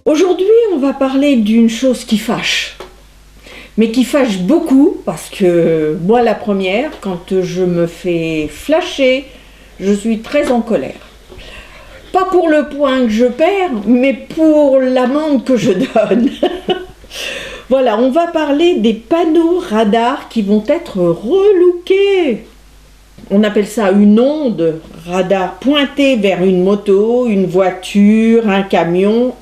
Aujourd'hui, on va parler d'une chose qui fâche, mais qui fâche beaucoup parce que moi, la première, quand je me fais flasher, je suis très en colère. Pas pour le point que je perds, mais pour l'amende que je donne. Voilà, on va parler des panneaux radars qui vont être relookés. On appelle ça une onde radar pointée vers une moto, une voiture, un camion,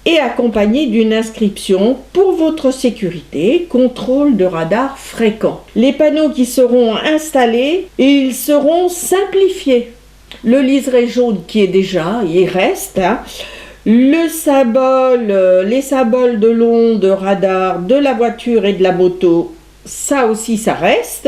et accompagnée d'une inscription pour votre sécurité, contrôle de radar fréquent. Les panneaux qui seront installés, ils seront simplifiés. Le liseré jaune qui est déjà, il reste, hein. Le symbole, les symboles de l'onde radar de la voiture et de la moto, ça aussi ça reste.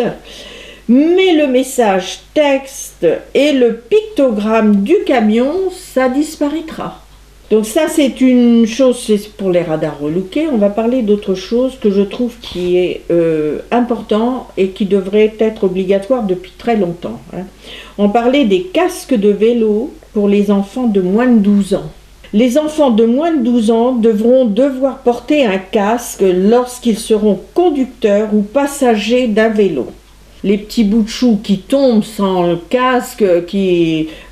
Mais le message texte et le pictogramme du camion, ça disparaîtra. Donc ça c'est une chose, c'est pour les radars relookés. On va parler d'autre chose que je trouve qui est important et qui devrait être obligatoire depuis très longtemps, hein. On parlait des casques de vélo pour les enfants de moins de 12 ans. Les enfants de moins de 12 ans devront devoir porter un casque lorsqu'ils seront conducteurs ou passagers d'un vélo. Les petits bouts de chou qui tombent sans le casque,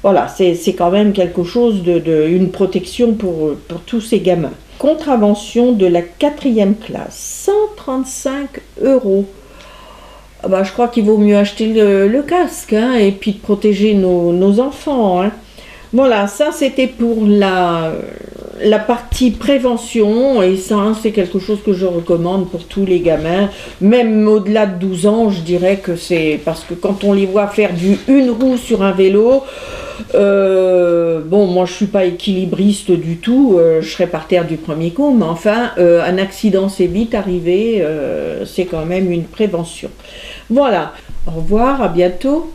voilà, c'est quand même quelque chose une protection pour tous ces gamins. Contravention de la 4e classe, 135 €. Ah bah, je crois qu'il vaut mieux acheter le casque, hein, et puis de protéger nos enfants, hein. Voilà, ça c'était pour la partie prévention, et ça c'est quelque chose que je recommande pour tous les gamins, même au-delà de 12 ans, je dirais que c'est parce que quand on les voit faire une roue sur un vélo, bon, moi je suis pas équilibriste du tout, je serais par terre du premier coup, mais enfin un accident c'est vite arrivé, c'est quand même une prévention. Voilà, au revoir, à bientôt.